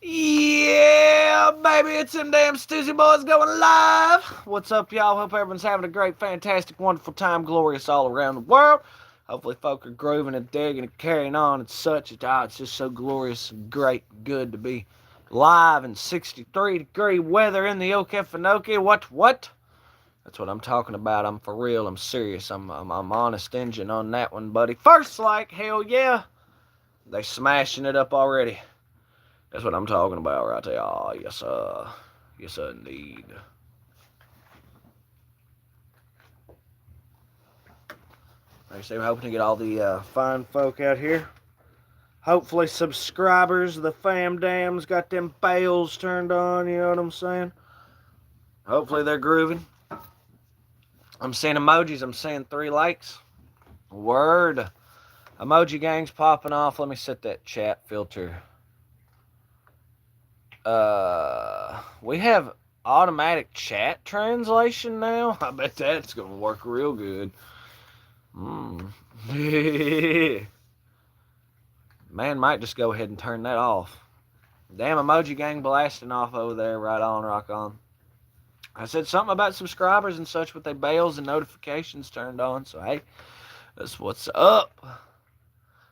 Yeah, baby, it's them damn Stoozy Boys going live. What's up, y'all? Hope everyone's having a great, fantastic, wonderful time, glorious all around the world. Hopefully, folk are grooving and digging and carrying on and such. It's just so glorious and great, good to be live in 63-degree weather in the Okefenokee. What? That's what I'm talking about. I'm for real. I'm serious. I'm honest engine on that one, buddy. First, like, hell yeah. They smashing it up already. That's what I'm talking about right there. Oh, yes, sir. Yes, sir, indeed. Like I say, we're hoping to get all the fine folk out here. Hopefully, subscribers, the fam dams got them bales turned on, you know what I'm saying? Hopefully, they're grooving. I'm seeing emojis. I'm seeing 3 likes. Word. Emoji gang's popping off. Let me set that chat filter. We have automatic chat translation now. I bet that's gonna work real good. Man, might just go ahead and turn that off. Damn, emoji gang blasting off over there. Right on, rock on. I said something about subscribers and such with their bells and notifications turned on. So hey, that's what's up.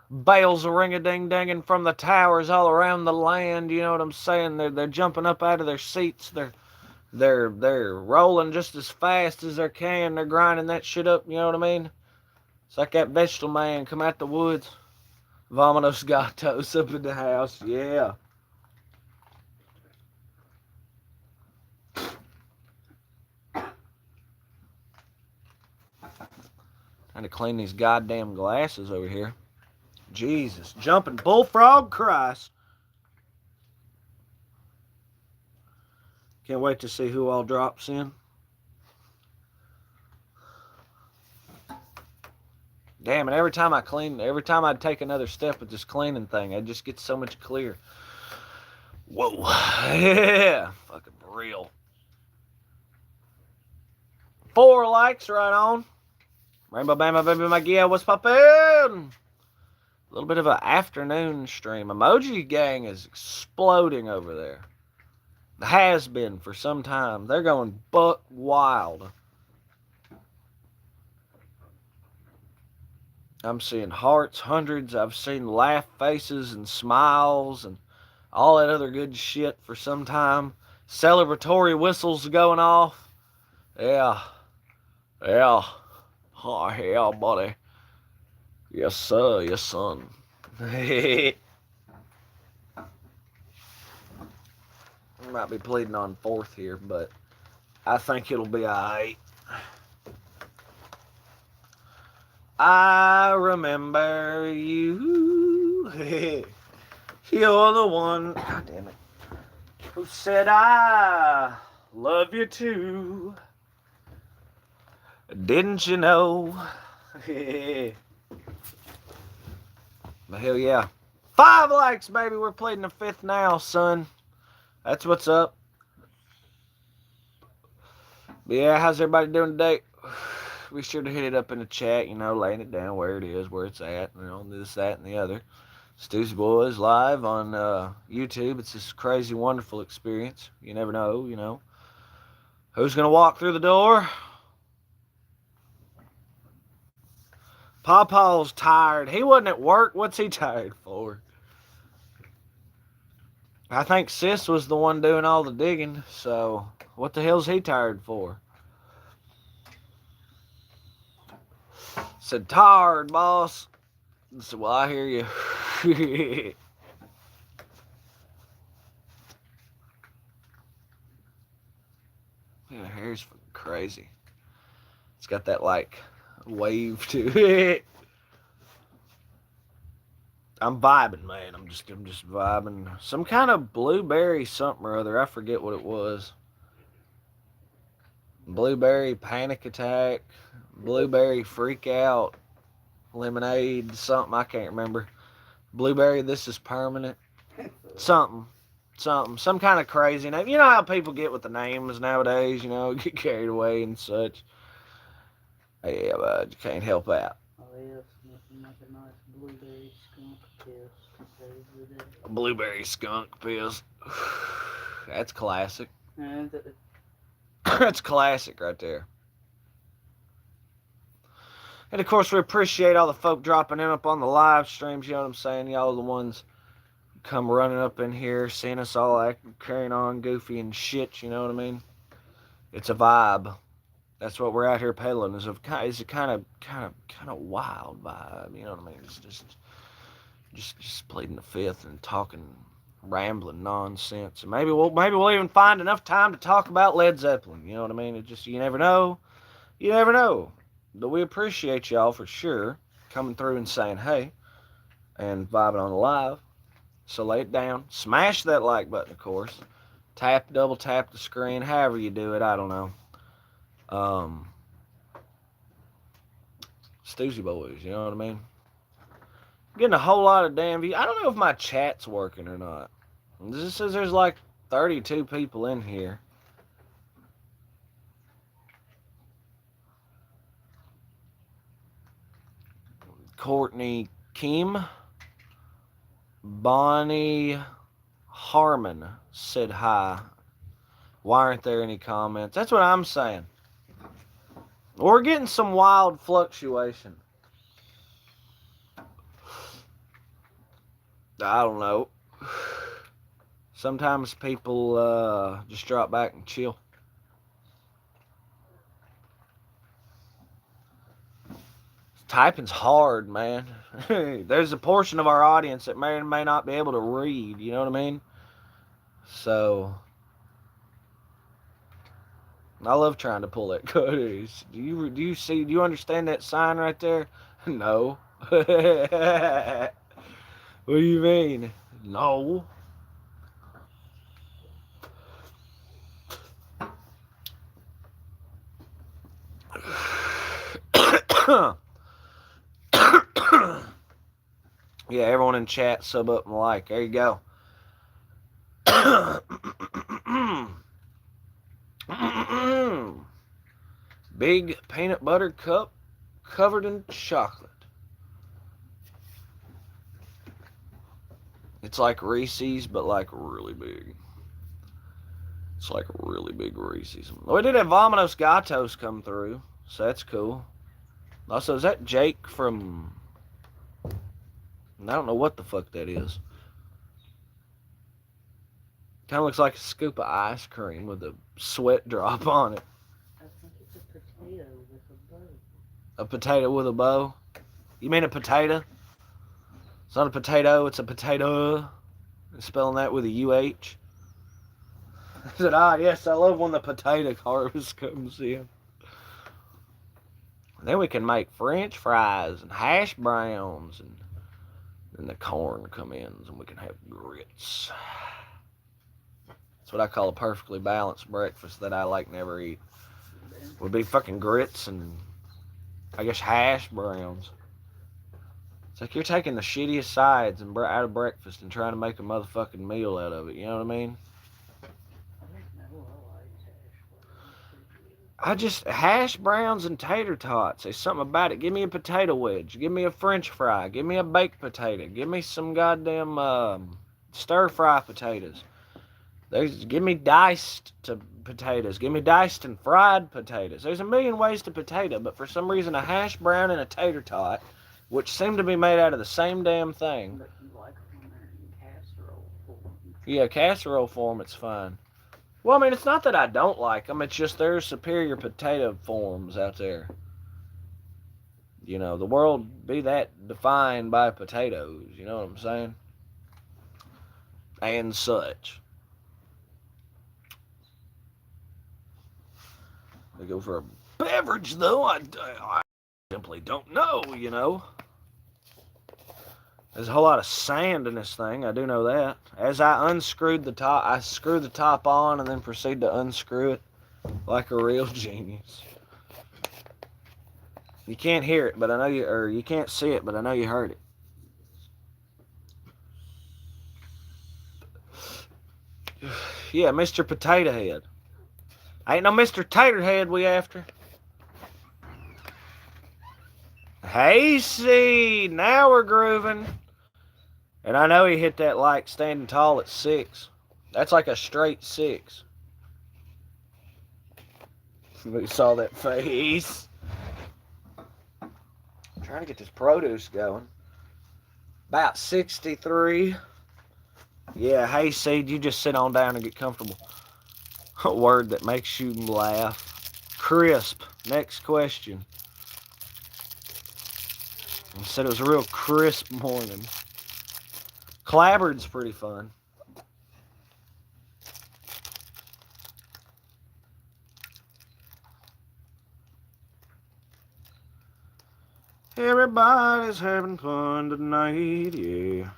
Bells are ring-a-ding-dinging from the towers all around the land. You know what I'm saying? They're jumping up out of their seats. They're rolling just as fast as they can. They're grinding that shit up. You know what I mean? It's like that vegetable man come out the woods. Vominos gatos up in the house. Yeah. Trying to clean these goddamn glasses over here. Jesus. Jumping bullfrog Christ. Can't wait to see who all drops in. Damn, and every time I take another step with this cleaning thing, it just gets so much clearer. Whoa. Yeah. Fucking real. 4 likes right on. Rainbow Bama Baby Magia, what's poppin'? A little bit of an afternoon stream. Emoji gang is exploding over there. Has been for some time. They're going buck wild. I'm seeing hearts, hundreds. I've seen laugh faces and smiles and all that other good shit for some time. Celebratory whistles going off. Yeah. Yeah. Oh, yeah, buddy. Yes, sir. Yes, son. I might be pleading on 4th here, but I think it'll be alright. I remember you. You're the one. God damn it. Who said I love you too? Didn't you know? But hell yeah. 5 likes, baby. We're pleading the 5th now, son. That's what's up. But yeah, how's everybody doing today? Be sure to hit it up in the chat, laying it down where it is, where it's at, this, that, and the other. Stoozy Boys live on YouTube. It's this crazy, wonderful experience. You never know, who's going to walk through the door. Pawpaw's tired. He wasn't at work. What's he tired for? I think Sis was the one doing all the digging, so what the hell's he tired for? Said, tired, boss. I said, well, I hear you. Yeah, her hair's fucking crazy. It's got that, wave to it. I'm vibing, man. I'm just vibing. Some kind of blueberry something or other. I forget what it was. Blueberry panic attack. Blueberry freak out. Lemonade something. I can't remember. Blueberry this is permanent. Something. Some kind of crazy name. You know how people get with the names nowadays, get carried away and such. Yeah, but you can't help out. Oh, yes, nothing like a nice blueberry skunk piss. Blueberry skunk piss. That's classic. That's classic right there. And of course, we appreciate all the folk dropping in up on the live streams. You know what I'm saying? Y'all are the ones who come running up in here, seeing us all carrying on goofy and shit. You know what I mean? It's a vibe. That's what we're out here peddling. Is a kind of wild vibe. You know what I mean? It's just pleading the fifth and talking, rambling nonsense. And maybe we'll even find enough time to talk about Led Zeppelin. You know what I mean? It just, you never know. You never know. But we appreciate y'all for sure coming through and saying hey and vibing on the live. So lay it down. Smash that like button, of course. Double tap the screen, however you do it. I don't know. Stoozy Boys, you know what I mean? Getting a whole lot of damn views. I don't know if my chat's working or not. This says there's like 32 people in here. Courtney Kim. Bonnie Harmon said hi. Why aren't there any comments? That's what I'm saying. We're getting some wild fluctuation. I don't know. Sometimes people just drop back and chill. Typing's hard, man. There's a portion of our audience that may or may not be able to read, you know what I mean? So, I love trying to pull that code. Do you understand that sign right there? No. What do you mean? No. Yeah, everyone in chat, sub up and like. There you go. Big peanut butter cup covered in chocolate. It's like Reese's, but like really big. It's like really big Reese's. We did have Vominos Gatos come through, so that's cool. Also, is that Jake from... I don't know what the fuck that is. Kind of looks like a scoop of ice cream with a sweat drop on it. I think it's a potato with a bow. A potato with a bow? You mean a potato? It's not a potato, it's a potato. Spelling that with a UH. I said, yes, I love when the potato harvest comes in. Then we can make French fries and hash browns, and then the corn come in, and we can have grits. That's what I call a perfectly balanced breakfast that I like never eat. Would be fucking grits and, I guess, hash browns. It's like you're taking the shittiest sides out of breakfast and trying to make a motherfucking meal out of it. You know what I mean? Hash browns and tater tots. There's something about it. Give me a potato wedge. Give me a French fry. Give me a baked potato. Give me some goddamn stir fry potatoes. Give me diced potatoes. Give me diced and fried potatoes. There's a million ways to potato, but for some reason a hash brown and a tater tot, which seem to be made out of the same damn thing. But you like them in casserole form. Yeah, casserole form, it's fine. Well, I mean, it's not that I don't like them. It's just there's superior potato forms out there. You know, the world be that defined by potatoes. You know what I'm saying? And such. We go for a beverage, though. I simply don't know, you know. There's a whole lot of sand in this thing. I do know that. As I unscrewed the top, I screwed the top on and then proceed to unscrew it like a real genius. You can't hear it, but I know you can't see it, but I know you heard it. Yeah, Mr. Potato Head. Ain't no Mr. Tater Head we after. Hey, see, now we're grooving. And I know he hit that like standing tall at 6. That's like a straight 6. We saw that face. I'm trying to get this produce going. About 63. Yeah, hayseed, you just sit on down and get comfortable. A word that makes you laugh. Crisp. Next question. I said it was a real crisp morning. Clabbered's pretty fun. Everybody's having fun tonight, yeah.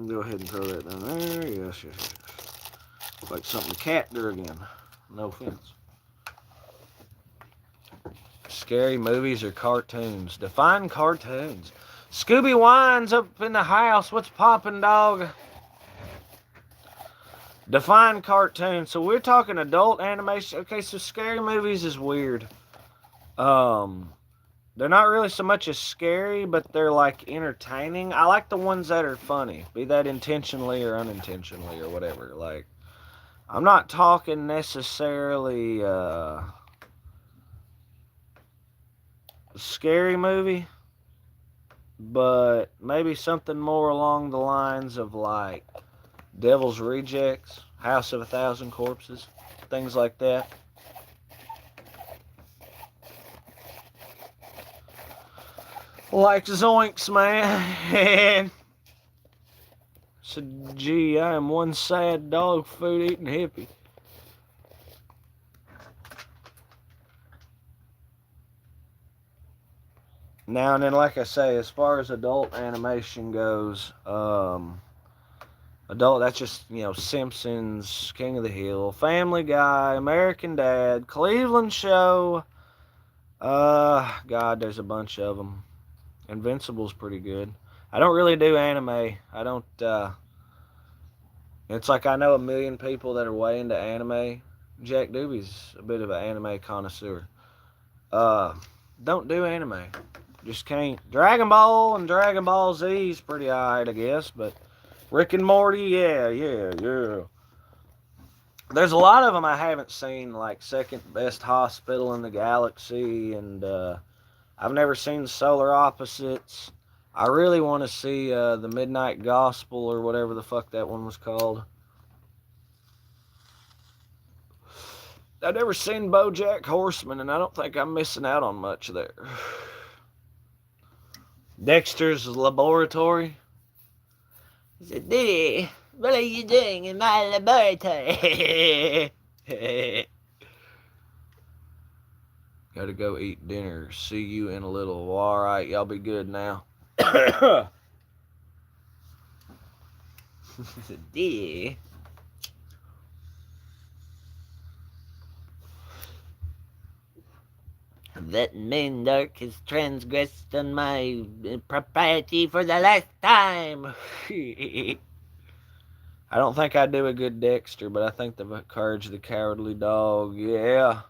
Go ahead and throw that down there. Yes, yes, yes. Like something a cat do again. No offense. Scary movies or cartoons? Define cartoons. Scooby Wine's up in the house. What's poppin', dog? Define cartoon. So we're talking adult animation. Okay, so scary movies is weird. They're not really so much as scary, but they're like entertaining. I like the ones that are funny, be that intentionally or unintentionally or whatever. Like, I'm not talking necessarily scary movie, but maybe something more along the lines of like Devil's Rejects, House of a Thousand Corpses, things like that. Like Zoinks, man. So, gee, I am one sad dog food eating hippie. Now and then, like I say, as far as adult animation goes, adult, that's just, Simpsons, King of the Hill, Family Guy, American Dad, Cleveland Show. God, there's a bunch of them. Invincible's pretty good. I don't really do anime. I don't, it's like I know a million people that are way into anime. Jack Doobie's a bit of an anime connoisseur. Uh, don't do anime. Just can't. Dragon Ball and Dragon Ball Z is pretty alright, I guess, but Rick and Morty, yeah. There's a lot of them I haven't seen, like Second Best Hospital in the Galaxy, and I've never seen Solar Opposites. I really want to see the Midnight Gospel or whatever the fuck that one was called. I've never seen BoJack Horseman, and I don't think I'm missing out on much there. Dexter's Laboratory. He said, Diddy, what are you doing in my laboratory? Gotta go eat dinner. See you in a little. All right, y'all be good now. Diddy. That Mandark has transgressed on my propriety for the last time. I don't think I do a good Dexter, but I think the Courage of the Cowardly Dog, yeah.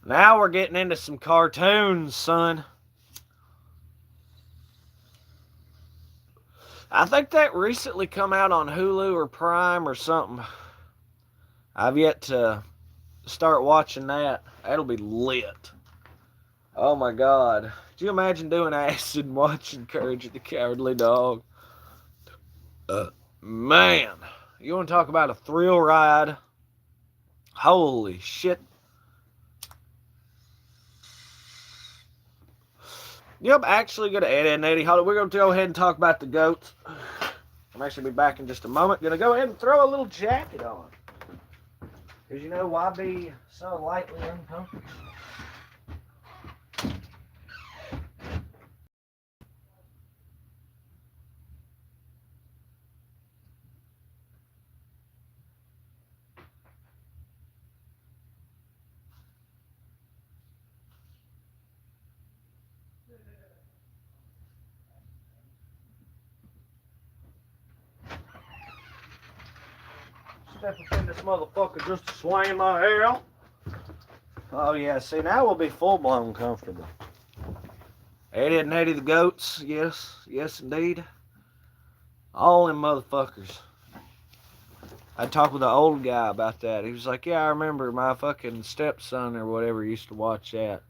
Now we're getting into some cartoons, son. I think that recently come out on Hulu or Prime or something. I've yet to start watching that. That'll be lit. Oh my god. Could you imagine doing acid and watching Courage of the Cowardly Dog? Man. You want to talk about a thrill ride? Holy shit. Yep, actually going to edit and Eddie. Hold on, we're going to go ahead and talk about the goats. I'm actually be back in just a moment. Going to go ahead and throw a little jacket on. Because you know why be so lightly uncomfortable? Step up in this motherfucker just to swing my hair. Oh yeah, see now we'll be full blown comfortable. Eddie and Eddie the goats, yes indeed. All them motherfuckers. I talked with an old guy about that. He was like, "Yeah, I remember my fucking stepson or whatever used to watch that."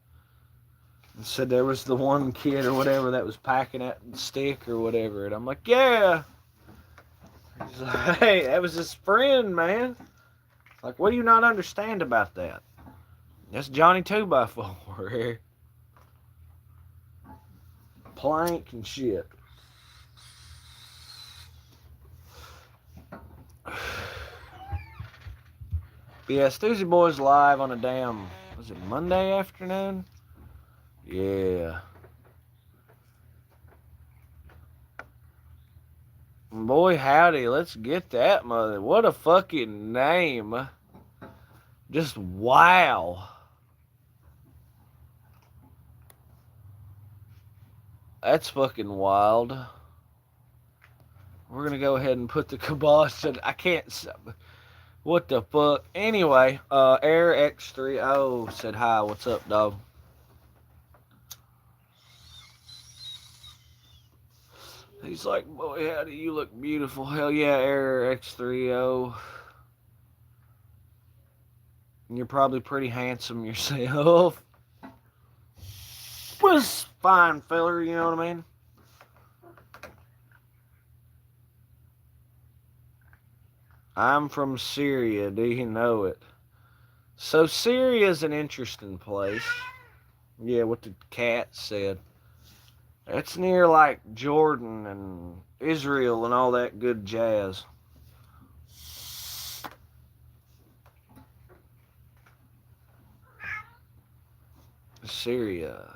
And said there was the one kid or whatever that was packing that stick or whatever, and I'm like, "Yeah." He's like, "Hey, that was his friend, man. Like, what do you not understand about that? That's Johnny 2x4 plank and shit." But yeah, Stussy Boy's live on a damn, was it Monday afternoon? Yeah. Boy, howdy, let's get that mother. What a fucking name. Just wow. That's fucking wild. We're gonna go ahead and put the kibosh. I can't. What the fuck? Anyway, Air X30 said hi. What's up, dog? He's like, boy, how do you look beautiful? Hell yeah, Air X30. You're probably pretty handsome yourself. Was fine, feller. You know what I mean? I'm from Syria. Do you know it? So Syria's an interesting place. Yeah, what the cat said. It's near like Jordan and Israel and all that good jazz. Syria.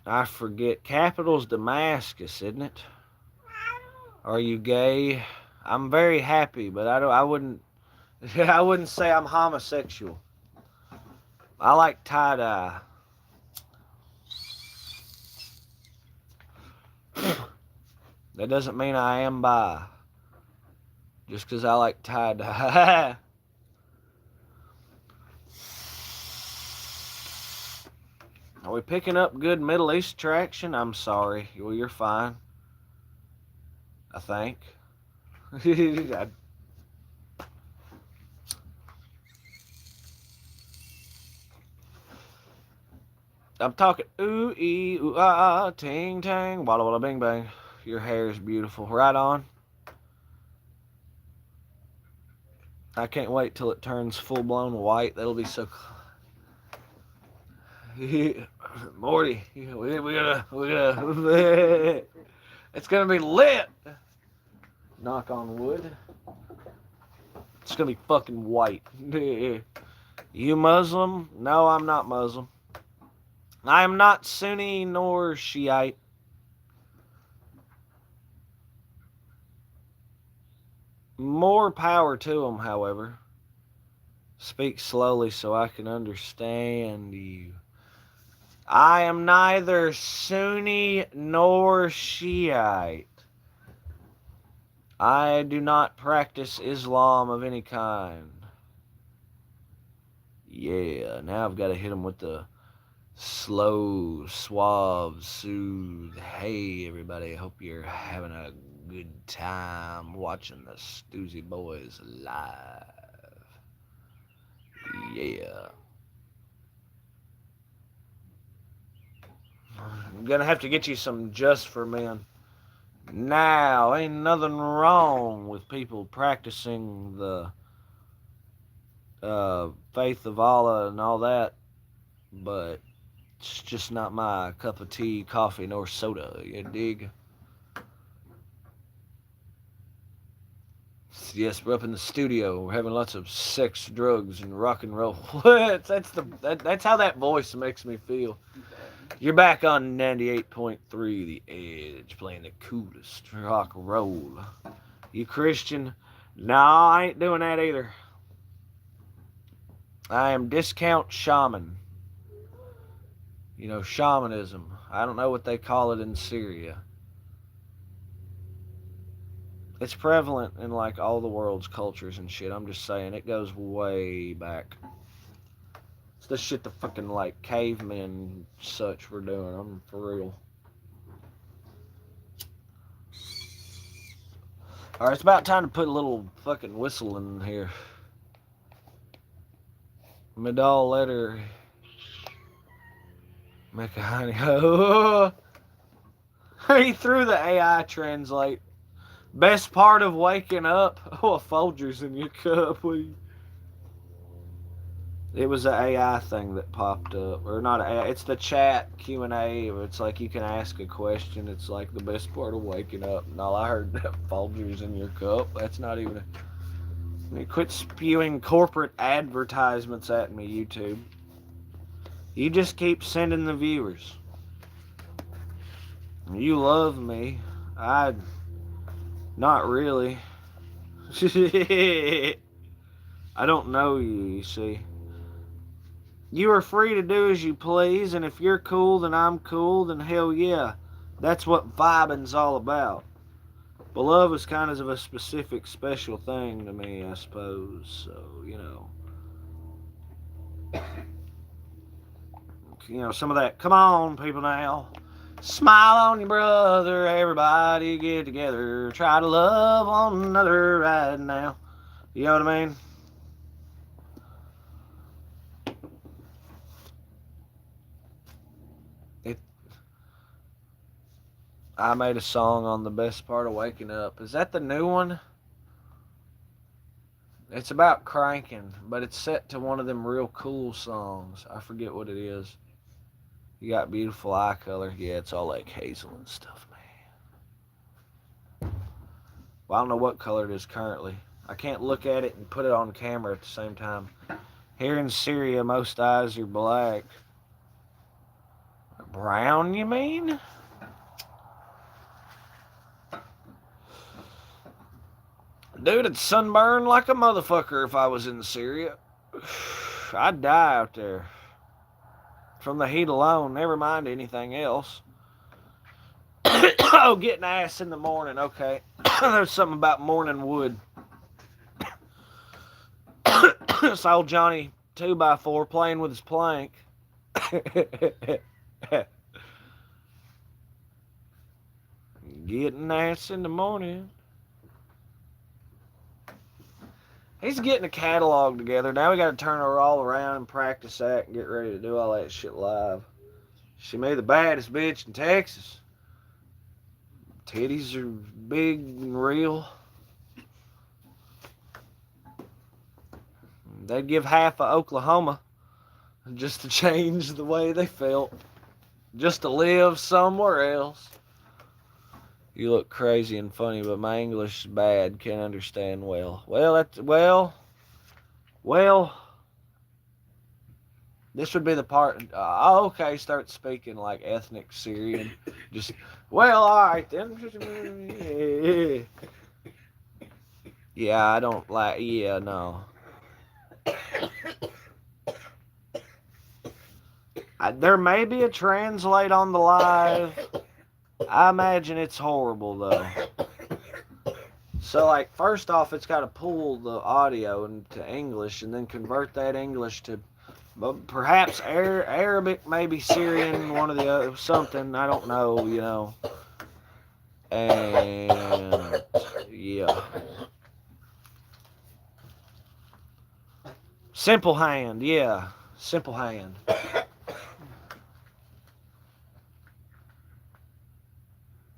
I forget. Capital's Damascus, isn't it? Are you gay? I'm very happy, but I wouldn't I wouldn't say I'm homosexual. I like tie-dye. That doesn't mean I am bi. Just because I like tie-dye. Are we picking up good Middle East traction? I'm sorry. Well, you're fine. I think. I'm talking ooh ee ooh ah ting tang walla walla bing bang. Your hair is beautiful. Right on. I can't wait till it turns full blown white. That'll be so. Morty, we gotta. It's gonna be lit. Knock on wood. It's gonna be fucking white. You Muslim? No, I'm not Muslim. I am not Sunni nor Shiite. More power to them, however. Speak slowly so I can understand you. I am neither Sunni nor Shiite. I do not practice Islam of any kind. Yeah, now I've got to hit him with the slow, suave, soothe. Hey, everybody, hope you're having a good time watching the Stoozy Boys live. Yeah. I'm gonna have to get you some Just for Men. Now, ain't nothing wrong with people practicing the faith of Allah and all that, but it's just not my cup of tea, coffee, nor soda. You dig? Yes, we're up in the studio. We're having lots of sex, drugs, and rock and roll. That's how that voice makes me feel. You're back on 98.3 The Edge, playing the coolest rock and roll. You Christian? No, I ain't doing that either. I am discount shaman. You know, shamanism. I don't know what they call it in Syria. It's prevalent in like all the world's cultures and shit. I'm just saying, it goes way back. It's the shit the fucking like cavemen and such were doing. I'm for real. Alright, it's about time to put a little fucking whistle in here. Middle letter. Make a honey ho. He threw the AI translate. Best part of waking up. Oh, a Folgers in your cup. It was an AI thing that popped up, or not AI. It's the chat Q&A. It's like you can ask a question. It's like the best part of waking up. And all I heard that Folgers in your cup. That's not even. Quit spewing corporate advertisements at me, YouTube. You just keep sending the viewers. You love me. Not really. I don't know you see. You are free to do as you please, and if you're cool, then I'm cool, then hell yeah. That's what vibing's all about. But love is kind of a specific, special thing to me, I suppose. So, some of that, come on, people now. Smile on your brother, everybody get together. Try to love one another right now. You know what I mean? I made a song on the best part of waking up. Is that the new one? It's about cranking, but it's set to one of them real cool songs. I forget what it is. You got beautiful eye color. Yeah, it's all like hazel and stuff, man. Well, I don't know what color it is currently. I can't look at it and put it on camera at the same time. Here in Syria, most eyes are black. Brown, you mean? Dude, it's sunburned like a motherfucker if I was in Syria. I'd die out there. From the heat alone, never mind anything else. Oh, getting ass in the morning, okay. There's something about morning wood. Saw Johnny 2x4 playing with his plank. Getting ass in the morning. He's getting a catalog together. Now we got to turn her all around and practice that and get ready to do all that shit live. She made the baddest bitch in Texas. Titties are big and real. They'd give half of Oklahoma just to change the way they felt. Just to live somewhere else. You look crazy and funny, but my English is bad. Can't understand well. Well. This would be the part. Okay, start speaking like ethnic Syrian. Just, well, all right then. Yeah, I don't like. Yeah, no. There may be a translate on the live. I imagine it's horrible though. So like first off it's got to pull the audio into English and then convert that English to perhaps Arabic, maybe Syrian, one of the other, something, I don't know, And yeah. Simple hand, yeah. Simple hand.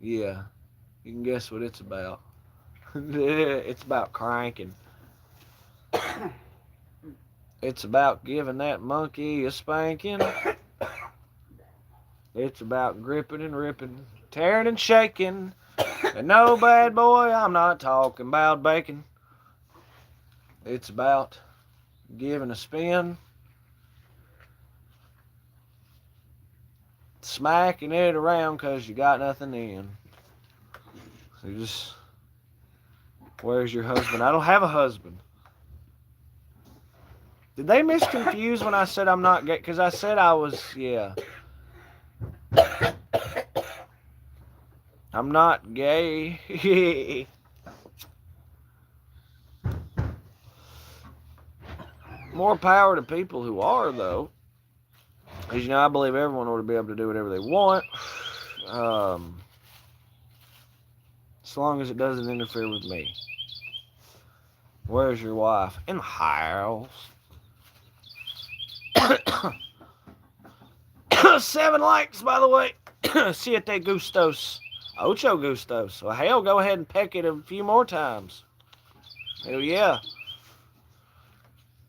Yeah, you can guess what it's about. It's about cranking. It's about giving that monkey a spanking. It's about gripping and ripping, tearing and shaking. And no, bad boy, I'm not talking about bacon. It's about giving a spin, smacking it around because you got nothing in. So you just, where's your husband? I don't have a husband. Did they misconfuse when I said I'm not gay? Because I said I was, yeah. I'm not gay. More power to people who are, though. Because, I believe everyone ought to be able to do whatever they want. As long as it doesn't interfere with me. Where's your wife? In the house. 7 likes, by the way. Siete gustos. Ocho gustos. Well, hell, go ahead and peck it a few more times. Hell yeah.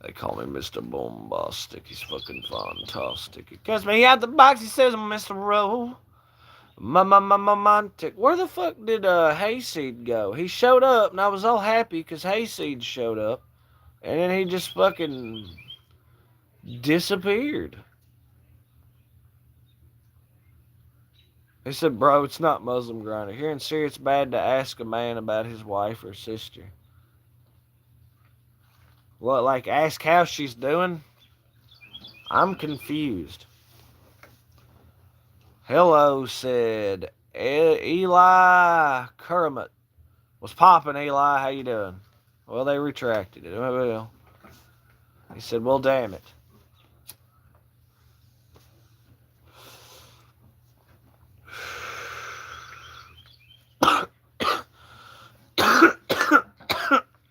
They call me Mr. Bombastic. He's fucking fantastic. He cuts me out the box. He says I'm Mr. Rowe. Montic. Where the fuck did Hayseed go? He showed up, and I was all happy because Hayseed showed up. And then he just fucking disappeared. He said, bro, it's not Muslim Grinder. Here in Syria, it's bad to ask a man about his wife or sister. What, like ask how she's doing? I'm confused. Hello, said Eli Kermit. What's poppin', Eli? How you doing? Well, they retracted it. Well, he said, well, damn it.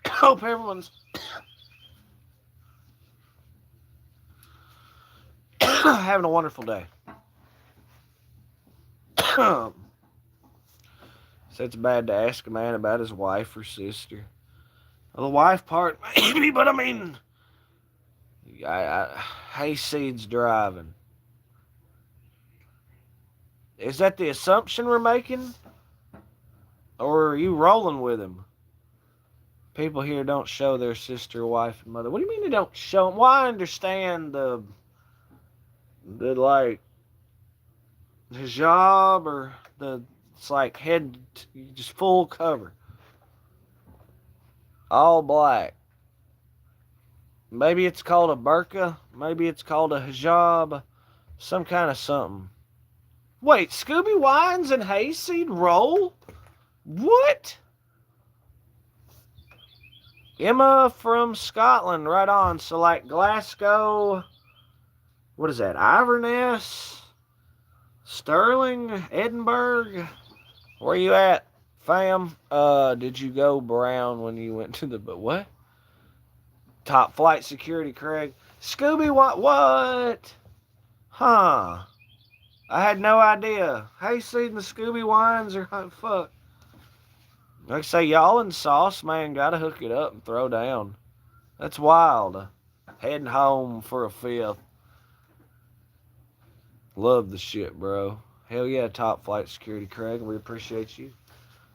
Hope everyone's having a wonderful day. So it's bad to ask a man about his wife or sister. Well, the wife part, maybe, but I mean, Hayseed's driving. Is that the assumption we're making? Or are you rolling with him? People here don't show their sister, wife, and mother. What do you mean they don't show them? Well, I understand the like, hijab or it's like head, just full cover. All black. Maybe it's called a burqa. Maybe it's called a hijab. Some kind of something. Wait, Scooby Wines and Hayseed roll? What? Emma from Scotland, right on. So like Glasgow, what is that? Inverness, Stirling, Edinburgh. Where you at, fam? Did you go brown when you went to the what? Top flight security, Craig. Scooby, what? Huh? I had no idea. Hayseed and the Scooby Wines are fuck. Like I say, y'all and Sauce Man gotta hook it up and throw down. That's wild. Heading home for a fifth. Love the shit, bro. Hell yeah, top flight security, Craig. We appreciate you.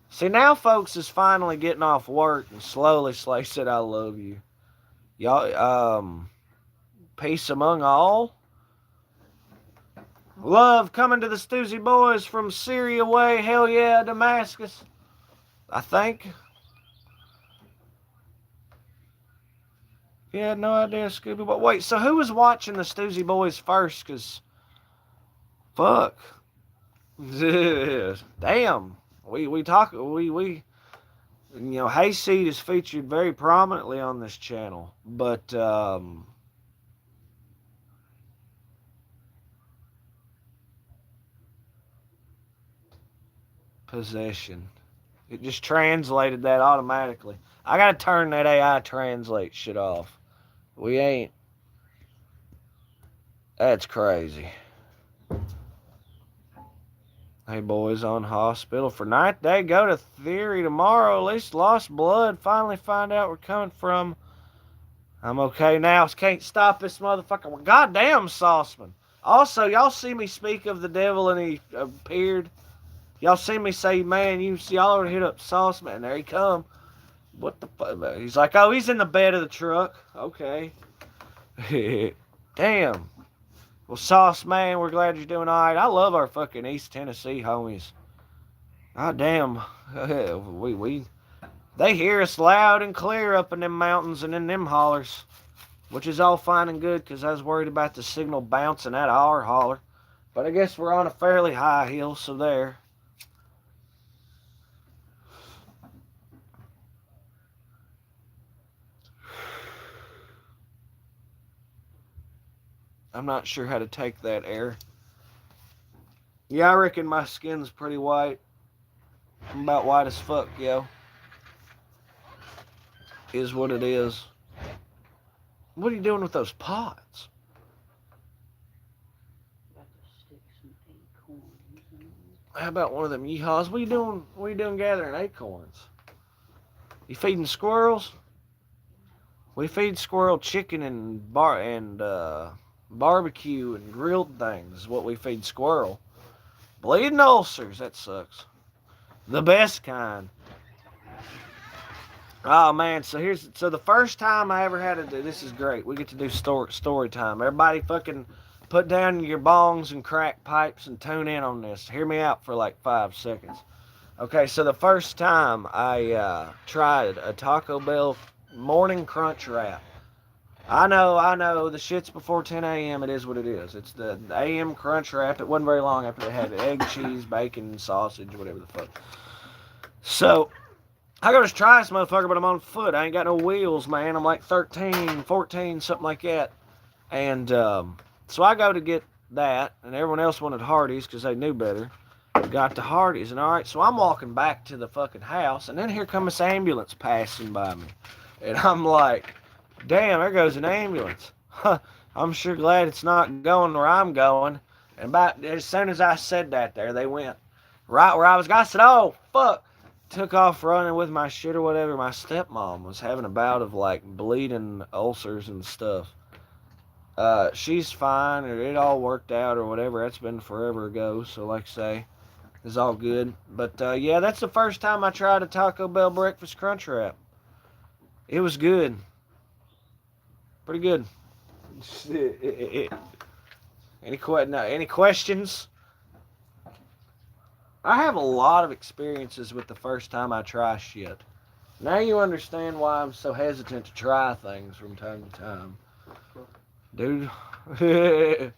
See, now folks is finally getting off work and slowly Slay said I love you. Y'all, peace among all. Love coming to the Stoozy Boys from Syria way. Hell yeah, Damascus. I think. Yeah, no idea, Scooby. But wait, so who was watching the Stoozy Boys first? Because, fuck. Damn. Hayseed is featured very prominently on this channel. But, possession. It just translated that automatically. I gotta turn that AI translate shit off. We ain't. That's crazy. Hey, boys on hospital for ninth day. Go to theory tomorrow. At least lost blood. Finally find out where we're coming from. I'm okay now. Can't stop this motherfucker. Well, goddamn, Sauceman. Also, y'all see me speak of the devil and he appeared. Y'all see me say, man, y'all already hit up Sauceman. There he come. What the fuck? He's like, oh, he's in the bed of the truck. Okay. Damn. Well, Sauce Man, we're glad you're doing all right. I love our fucking East Tennessee homies. God damn. They hear us loud and clear up in them mountains and in them hollers, which is all fine and good because I was worried about the signal bouncing out of our holler. But I guess we're on a fairly high hill, so there. I'm not sure how to take that air. Yeah, I reckon my skin's pretty white. I'm about white as fuck, yo. Is what it is. What are you doing with those pots? Got to stick some acorns in them. How about one of them yeehaws? What are you doing? What are you doing gathering acorns? You feeding squirrels? We feed squirrel chicken and barbecue and grilled things. Is what we feed squirrel. Bleeding ulcers. That sucks. The best kind. Oh man, so the first time I ever had to do this is great. We get to do story time. Everybody fucking put down your bongs and crack pipes and tune in on this. Hear me out for like 5 seconds. Okay, so the first time I tried a Taco Bell morning crunch wrap. I know, the shit's before 10 a.m. It is what it is. It's the a.m. crunch wrap. It wasn't very long after they had it. Egg, cheese, bacon, sausage, whatever the fuck. So, I go to try this motherfucker, but I'm on foot. I ain't got no wheels, man. I'm like 13, 14, something like that. And so I go to get that, and everyone else wanted Hardee's because they knew better. Got the Hardee's, and all right, so I'm walking back to the fucking house, and then here comes this ambulance passing by me. And I'm like, damn, there goes an ambulance. I'm sure glad it's not going where I'm going. And about as soon as I said that there, they went right where I was. I said, oh, fuck. Took off running with my shit or whatever. My stepmom was having a bout of like bleeding ulcers and stuff. She's fine, or it all worked out or whatever. That's been forever ago. So like I say, it's all good. But yeah, that's the first time I tried a Taco Bell breakfast crunch wrap. It was good. Pretty good. Any questions? I have a lot of experiences with the first time I try shit. Now you understand why I'm so hesitant to try things from time to time. Dude. I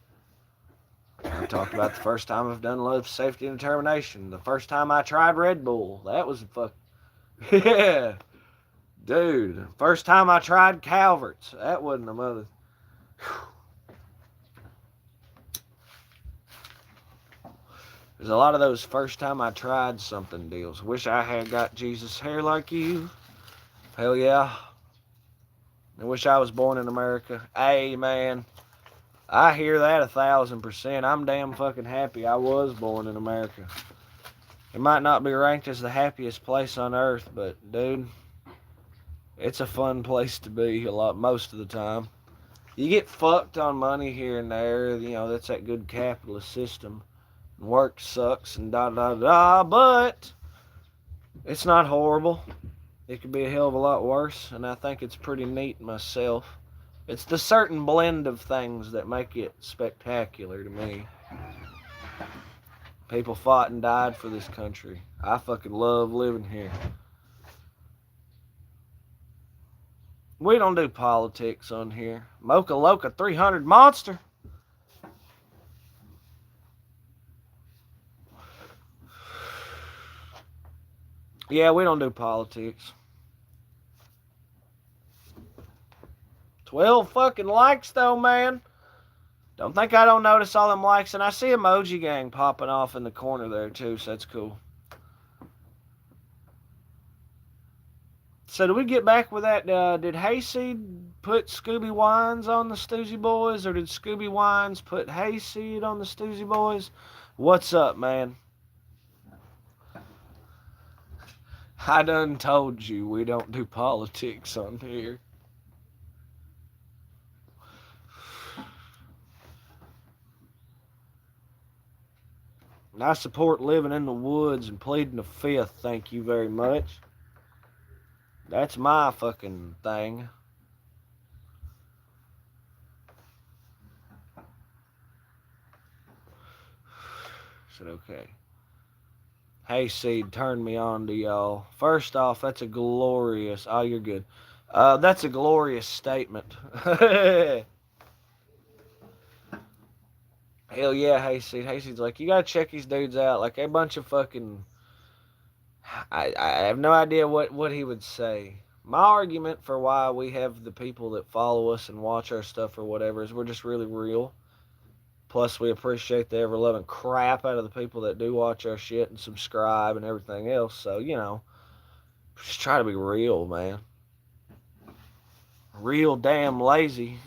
talked about the first time I've done love, safety, and determination. The first time I tried Red Bull. That was fuck. Yeah. Dude. First time I tried Calvert's. That wasn't a mother. There's a lot of those first time I tried something deals. Wish I had got Jesus' hair like you. Hell yeah. I wish I was born in America. Hey, man. I hear that 1,000%. I'm damn fucking happy I was born in America. It might not be ranked as the happiest place on earth, but, dude, it's a fun place to be most of the time. You get fucked on money here and there. You know, that's that good capitalist system. Work sucks and da, but it's not horrible. It could be a hell of a lot worse, and I think it's pretty neat myself. It's the certain blend of things that make it spectacular to me. People fought and died for this country. I fucking love living here. We don't do politics on here. Mocha Loca 300 Monster. Yeah, we don't do politics. 12 fucking likes though, man. Don't think I don't notice all them likes. And I see Emoji Gang popping off in the corner there too, so that's cool. So did we get back with that? Did Hayseed put Scooby Wines on the Stoozy Boys? Or did Scooby Wines put Hayseed on the Stoozy Boys? What's up, man? I done told you we don't do politics on here. I support living in the woods and pleading the fifth, thank you very much. That's my fucking thing. Said okay. Hayseed turned me on to y'all. First off, that's a glorious... Oh, you're good. That's a glorious statement. Hell yeah, Hayseed. Hayseed's like, you gotta check these dudes out. Like, a bunch of fucking... I have no idea what he would say. My argument for why we have the people that follow us and watch our stuff or whatever is we're just really real. Plus, we appreciate the ever loving crap out of the people that do watch our shit and subscribe and everything else. So, just try to be real, man. Real damn lazy.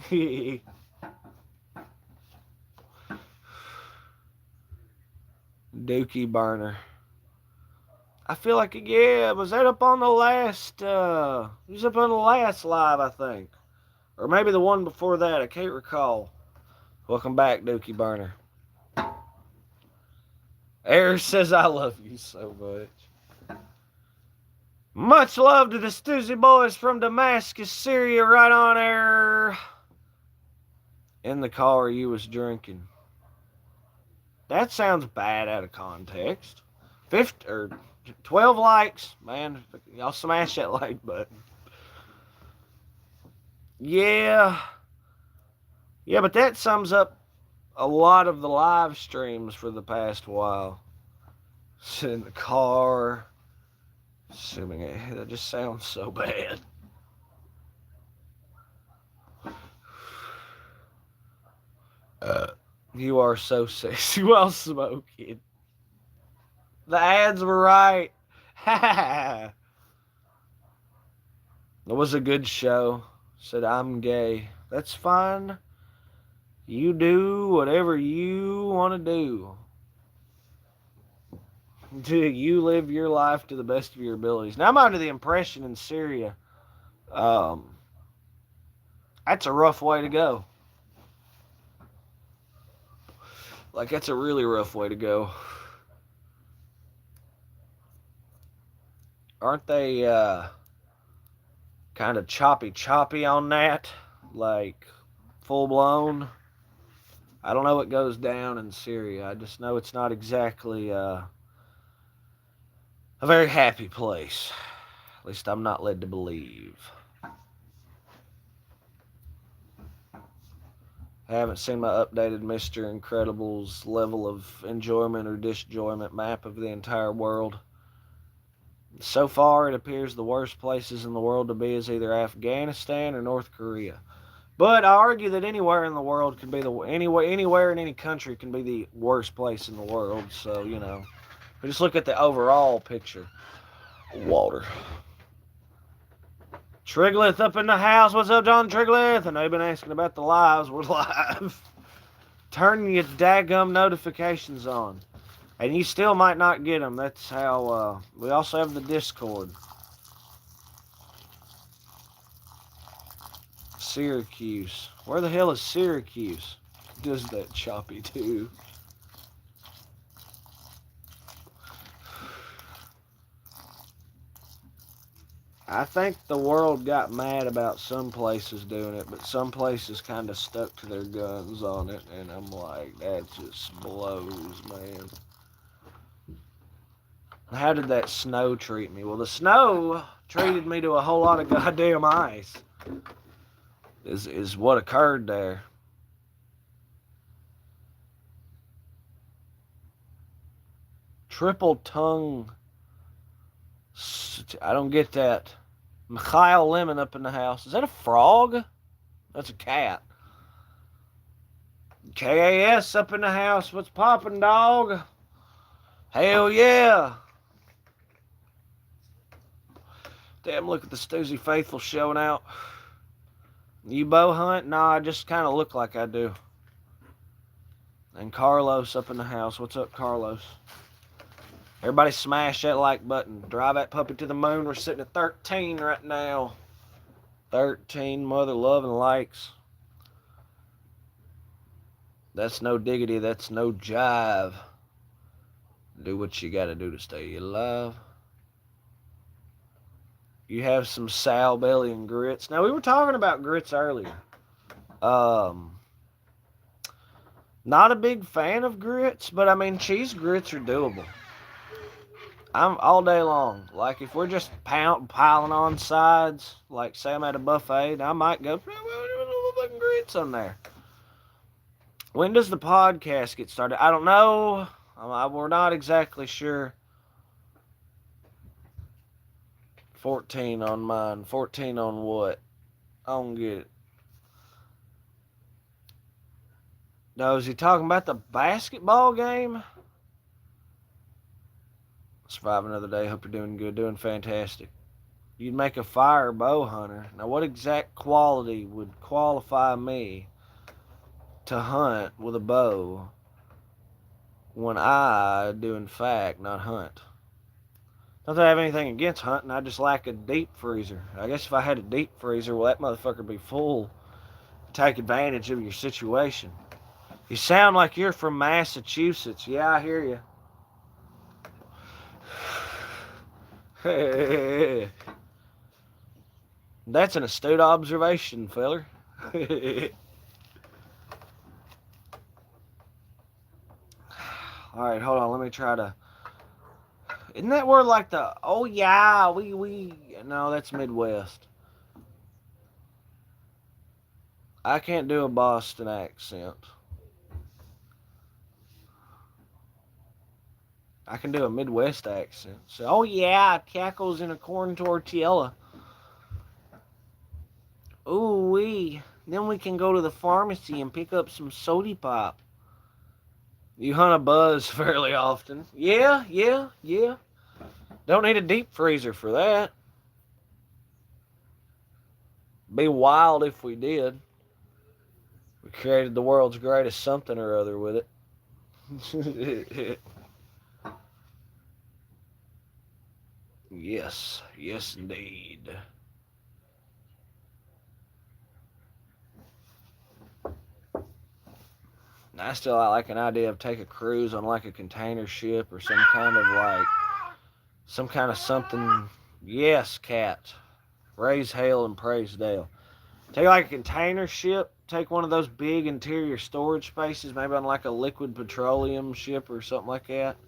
Dookie burner. I feel like, yeah, was that up on the last, it was up on the last live, I think. Or maybe the one before that, I can't recall. Welcome back, Dookie burner. Air says, I love you so much. Much love to the Stoozy boys from Damascus, Syria, right on air. In the car you was drinking. That sounds bad out of context. 12 likes, man. Y'all smash that like button. Yeah. Yeah, but that sums up a lot of the live streams for the past while. Sit in the car. Assuming that just sounds so bad. You are so sexy while smoking. The ads were right. It was a good show. Said, I'm gay. That's fine. You do whatever you want to do. You live your life to the best of your abilities. Now, I'm under the impression in Syria, that's a rough way to go. Like, that's a really rough way to go. Aren't they kind of choppy on that? Like, full blown? I don't know what goes down in Syria. I just know it's not exactly a very happy place. At least I'm not led to believe. I haven't seen my updated Mr. Incredible's level of enjoyment or disjoyment map of the entire world. So far, it appears the worst places in the world to be is either Afghanistan or North Korea. But I argue that anywhere in the world can be anywhere in any country can be the worst place in the world. So, we just look at the overall picture. Water. Triglith up in the house. What's up, John Triglith? I know you've been asking about the lives. We're live. Turn your daggum notifications on. And you still might not get them. That's how, we also have the Discord. Syracuse. Where the hell is Syracuse? Does that choppy too? I think the world got mad about some places doing it, but some places kind of stuck to their guns on it, and I'm like, that just blows, man. How did that snow treat me? Well, the snow treated me to a whole lot of goddamn ice. Is what occurred there. Triple tongue. I don't get that. Mikhail Lemon up in the house. Is that a frog? That's a cat. KAS up in the house. What's poppin', dog? Hell yeah. Damn, look at the Stoozy Faithful showing out. You bow hunt? Nah, I just kind of look like I do. And Carlos up in the house. What's up, Carlos? Everybody smash that like button. Drive that puppy to the moon. We're sitting at 13 right now. 13 mother loving likes. That's no diggity. That's no jive. Do what you gotta do to stay alive. You have some sow belly and grits. Now, we were talking about grits earlier. Not a big fan of grits, but I mean, cheese grits are doable. I'm all day long. Like, if we're just piling on sides, like say I'm at a buffet, I might go fucking grits on there. When does the podcast get started? I don't know. We're not exactly sure. 14 on mine. 14 on what? I don't get it. No, is he talking about the basketball game? Survive another day. Hope you're doing good, doing fantastic. You'd make a fire bow hunter. Now, what exact quality would qualify me to hunt with a bow when I do, in fact, not hunt? Not that I have anything against hunting, I just lack a deep freezer. I guess if I had a deep freezer, well, that motherfucker would be full. Take advantage of your situation. You sound like you're from Massachusetts. Yeah, I hear you. That's an astute observation, feller. Alright, hold on. Let me try to. Isn't that word like the. Oh, yeah, we. No, that's Midwest. I can't do a Boston accent. I can do a Midwest accent. So, oh, yeah, cackles in a corn tortilla. Ooh, wee. Then we can go to the pharmacy and pick up some sody pop. You hunt a buzz fairly often. Yeah. Don't need a deep freezer for that. Be wild if we did. We created the world's greatest something or other with it. Yes indeed. I still like an idea of take a cruise on like a container ship or some kind of something. Yes, cat. Raise hail and praise Dale. Take like a container ship. Take one of those big interior storage spaces, maybe on like a liquid petroleum ship or something like that.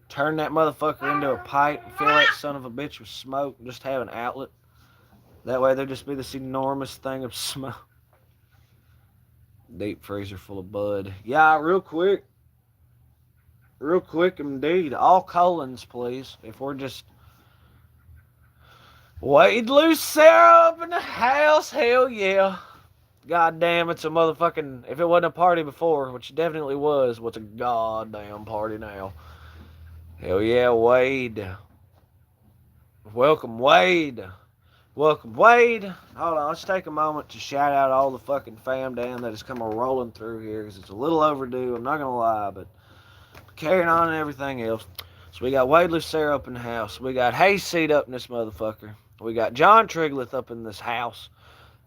Turn that motherfucker into a pipe and fill that son of a bitch with smoke and just have an outlet. That way there'd just be this enormous thing of smoke. Deep freezer full of bud. Yeah, real quick. Real quick indeed. All colons, please. If we're just Wade loose Sarah up in the house, hell yeah. God damn, it's a motherfucking. If it wasn't a party before, which it definitely was, what's a goddamn party now? Hell yeah, Wade. Welcome, Wade. Welcome, Wade. Hold on, let's take a moment to shout out all the fucking fam down that has come rolling through here because it's a little overdue. I'm not gonna lie, but carrying on and everything else. So we got Wade Lucero up in the house. We got Hayseed up in this motherfucker. We got John Trigleth up in this house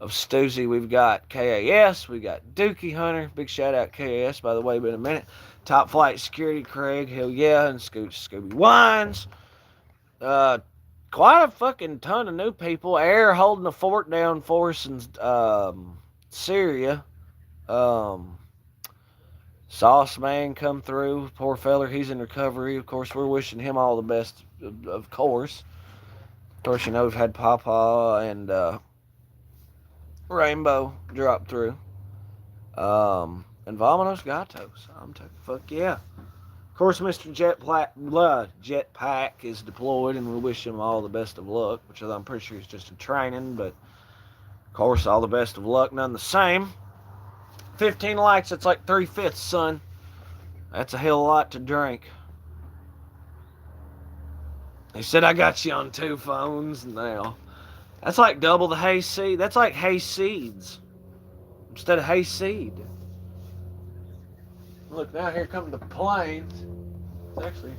of Stoozy. We've got KAS. We got Dookie Hunter. Big shout out KAS, by the way, been a minute. Top Flight Security Craig. Hell yeah. And Scooby Wines. Quite a fucking ton of new people. Air holding the fort down for us in Syria. Sauce Man come through. Poor feller, he's in recovery. Of course, we're wishing him all the best, of course. Of course, you know, we've had Papa and Rainbow drop through. And Vominos Gatos. I'm taking fuck yeah. Of course, Mr. Jetpack is deployed, and we wish him all the best of luck, which I'm pretty sure is just a training, but of course, all the best of luck none the same. 15 likes, that's like 3/5, son. That's a hell of a lot to drink. He said, I got you on 2 phones now. That's like double the hayseed. That's like hayseeds instead of hayseed. Look, now here come the planes. It's actually.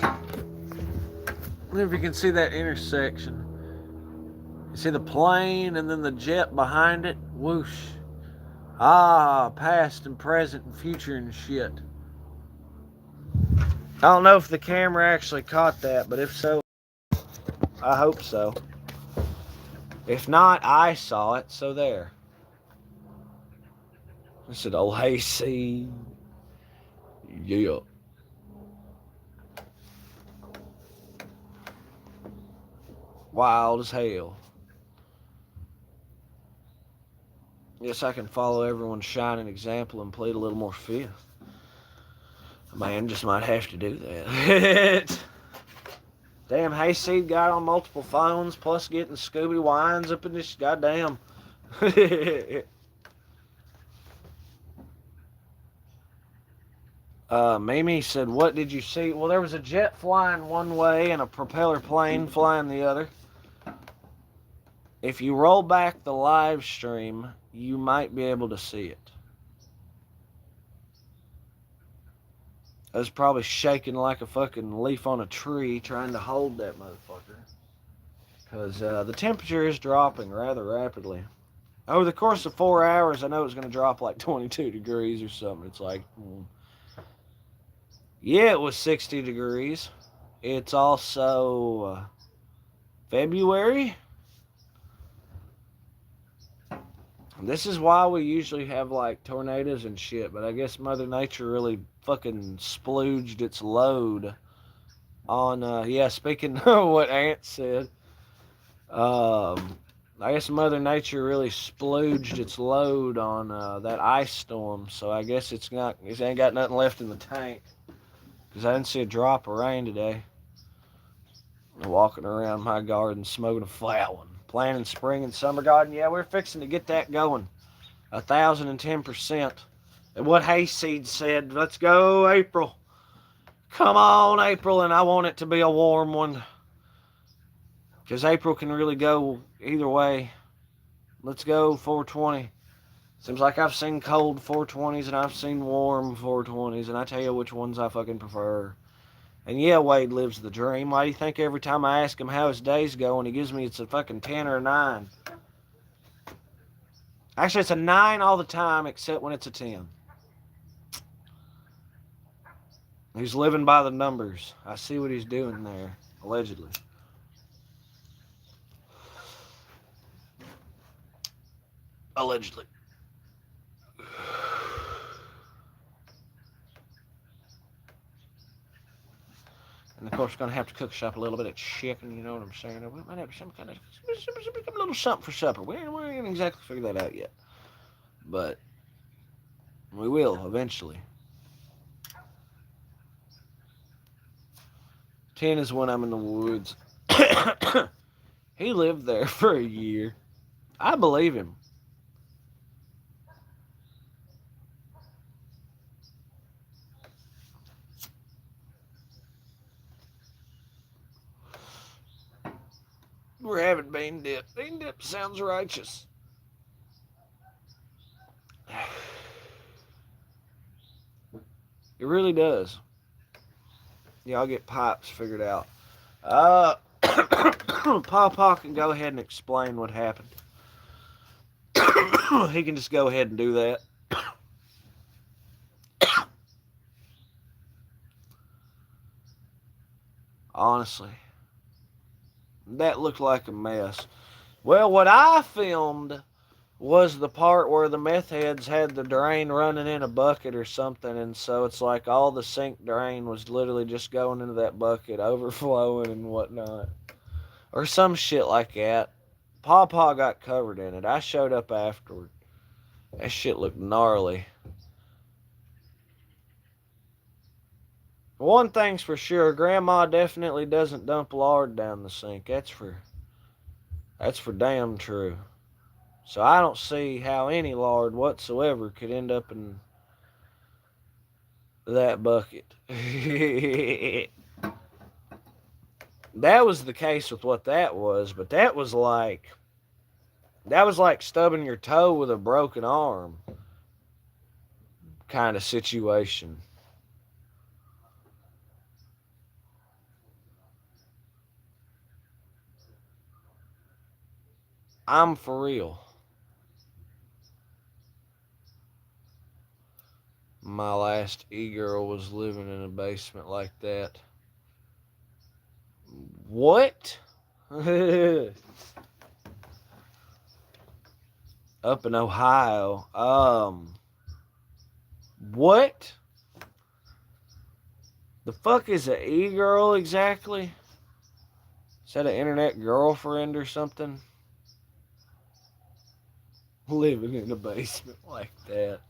I wonder if you can see that intersection. You see the plane and then the jet behind it? Whoosh. Ah, past and present and future and shit. I don't know if the camera actually caught that, but if so, I hope so. If not, I saw it, so there. I said, oh, hayseed. Yeah. Wild as hell. Yes, I can follow everyone's shining example and plead a little more fifth. A man just might have to do that. Damn, Hayseed got on multiple phones, plus getting Scooby Wines up in this goddamn. Mimi said, "What did you see?" Well, there was a jet flying one way and a propeller plane flying the other. If you roll back the live stream, you might be able to see it. I was probably shaking like a fucking leaf on a tree trying to hold that motherfucker. Because the temperature is dropping rather rapidly. Over the course of 4 hours, I know it's going to drop like 22 degrees or something. It's like, yeah, it was 60 degrees. It's also February. This is why we usually have like tornadoes and shit, but I guess Mother Nature really fucking splooged its load on, yeah, speaking of what Ant said, I guess Mother Nature really splooged its load on that ice storm, so I guess it ain't got nothing left in the tank, because I didn't see a drop of rain today. I'm walking around my garden smoking a flat one. Planting spring and summer garden. Yeah, we're fixing to get that going. 1,010%. And what Hayseed said, let's go April. Come on April, and I want it to be a warm one. Because April can really go either way. Let's go 420. Seems like I've seen cold 420s and I've seen warm 420s, and I tell you which ones I fucking prefer. And yeah, Wade lives the dream. Why do you think every time I ask him how his day's going, he gives me it's a fucking 10 or a 9? Actually, it's a 9 all the time, except when it's a 10. He's living by the numbers. I see what he's doing there, allegedly. Allegedly. And of course, we're going to have to cook us up a little bit of chicken, you know what I'm saying? We might have some kind of a little something for supper. We ain't exactly figure that out yet. But we will eventually. 10 is when I'm in the woods. He lived there for a year. I believe him. We're having bean dip. Bean dip sounds righteous. It really does. Yeah, I'll get pipes figured out. Pawpaw can go ahead and explain what happened. He can just go ahead and do that. Honestly, that looked like a mess. Well, what I filmed was the part where the meth heads had the drain running in a bucket or something, and so it's like all the sink drain was literally just going into that bucket, overflowing and whatnot. Or some shit like that. Pawpaw got covered in it. I showed up afterward. That shit looked gnarly. One thing's for sure, Grandma definitely doesn't dump lard down the sink. That's for damn true. So I don't see how any lard whatsoever could end up in that bucket. That was the case with what that was, but that was like stubbing your toe with a broken arm kind of situation. I'm for real. My last e-girl was living in a basement like that. What? Up in Ohio. What? The fuck is an e-girl exactly? Is that an internet girlfriend or something? Living in a basement like that.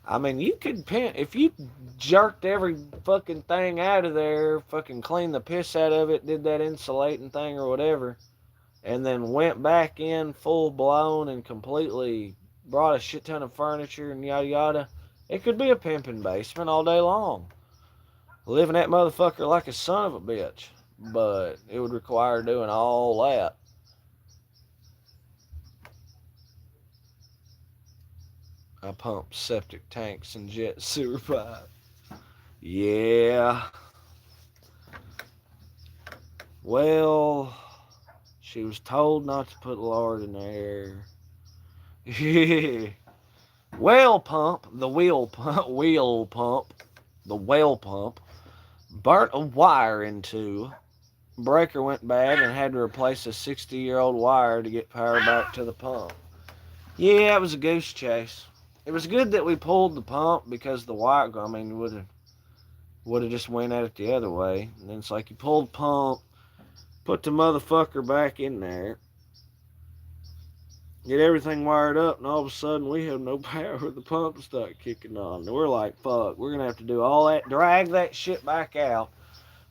I mean, you could if you jerked every fucking thing out of there, fucking cleaned the piss out of it, did that insulating thing or whatever, and then went back in full blown and completely brought a shit ton of furniture and yada yada, it could be a pimping basement all day long. Living that motherfucker like a son of a bitch. But it would require doing all that. I pump septic tanks and jet sewer pipe. Yeah. Well, she was told not to put lard in there. Well pump, the wheel pump, the well pump, burnt a wire in two. Breaker went bad and had to replace a 60-year-old wire to get power back to the pump. Yeah, it was a goose chase. It was good that we pulled the pump because the wire, I mean, would have just went at it the other way. And then it's like you pulled the pump, put the motherfucker back in there, get everything wired up, and all of a sudden we have no power. The pump started kicking on. And we're like, fuck, we're going to have to do all that, drag that shit back out,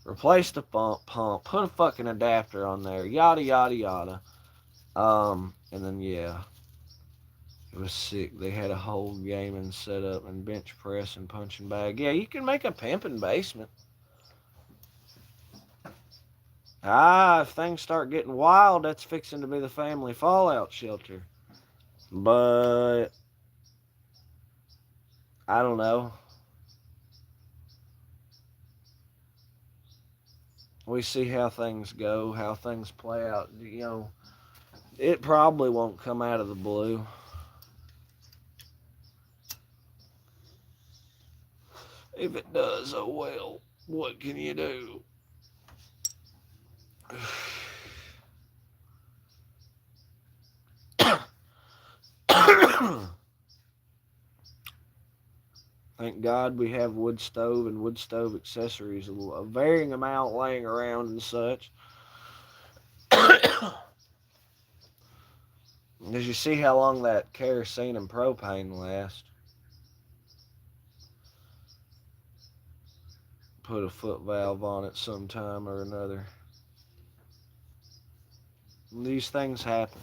replace the pump, put a fucking adapter on there, yada, yada, yada. And then, yeah, it was sick. They had a whole gaming setup and bench press and punching bag. Yeah, you can make a pimping basement. If things start getting wild, that's fixing to be the family fallout shelter. But I don't know. We see how things go, how things play out. You know, it probably won't come out of the blue. If it does, oh well. What can you do? Thank God we have wood stove and wood stove accessories, a varying amount laying around and such. Did you see how long that kerosene and propane last? Put a foot valve on it sometime or another. These things happen.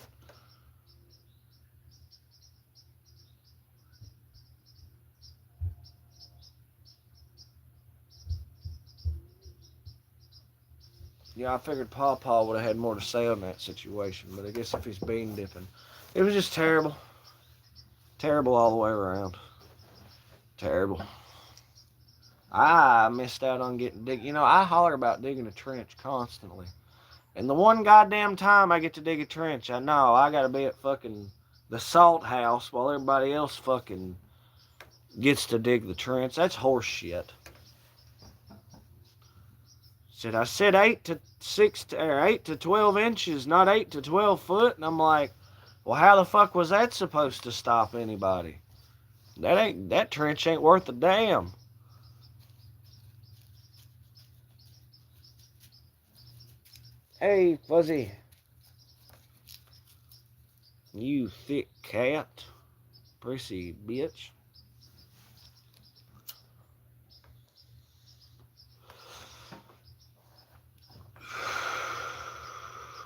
Yeah, I figured Pawpaw would have had more to say on that situation, but I guess if he's bean dipping, it was just terrible. Terrible all the way around. Terrible. I missed out on getting dig. You know, I holler about digging a trench constantly. And the one goddamn time I get to dig a trench, I know I gotta be at fucking the salt house while everybody else fucking gets to dig the trench. That's horse shit. I said 8 to 12 inches, not 8 to 12 foot, and I'm like, well, how the fuck was that supposed to stop anybody? That trench ain't worth a damn. Hey, Fuzzy. You thick cat. Prissy bitch.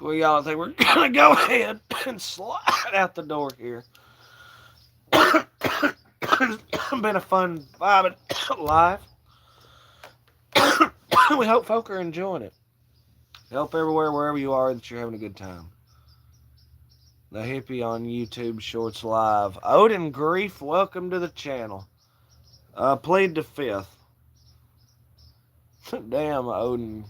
Well, y'all think we're gonna go ahead and slide out the door here. It's been a fun vibe live. We hope folk are enjoying it. Help everywhere, wherever you are, that you're having a good time. The Hippie on YouTube Shorts Live. Odin Grief, welcome to the channel. Plead the fifth. Damn, Odin.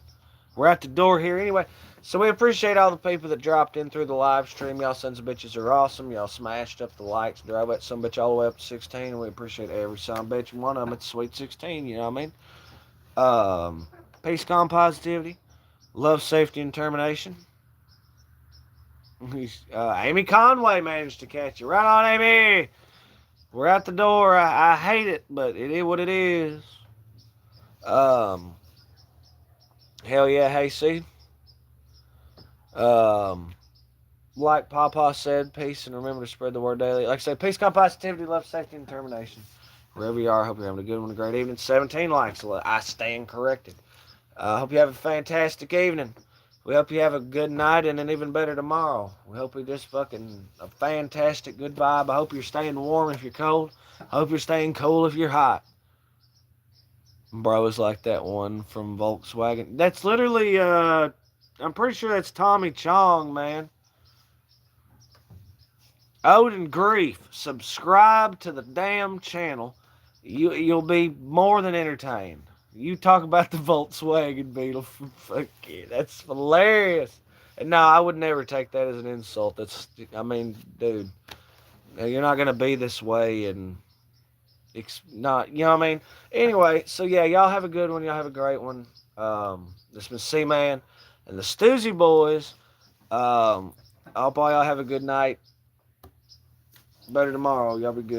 We're at the door here anyway. So we appreciate all the people that dropped in through the live stream. Y'all sons of bitches are awesome. Y'all smashed up the likes, drove that some bitch all the way up to 16. And we appreciate every son bitch and one of them. It's sweet 16, you know what I mean? Peace, calm, positivity. Love, safety, and termination. Amy Conway managed to catch you. Right on, Amy. We're at the door. I hate it, but it is what it is. Hell yeah, hayseed. Like Papa said, peace and remember to spread the word daily. Like I said, peace, calm, positivity, love, safety, and determination. Wherever you are, I hope you're having a good one, a great evening. 17 likes. I stand corrected. I hope you have a fantastic evening. We hope you have a good night and an even better tomorrow. We hope we just fucking a fantastic good vibe. I hope you're staying warm if you're cold. I hope you're staying cool if you're hot. Bro is like that one from Volkswagen. That's literally, I'm pretty sure that's Tommy Chong, man. Odin Grief, subscribe to the damn channel. You'll be more than entertained. You talk about the Volkswagen Beetle. Fuck yeah, that's hilarious. And no, I would never take that as an insult. That's, I mean, dude, you're not gonna be this way, and it's not, you know what I mean. Anyway, so yeah, y'all have a good one. Y'all have a great one. This has been C-Man and the Stoozy Boys. I hope all y'all have a good night. Better tomorrow. Y'all be good.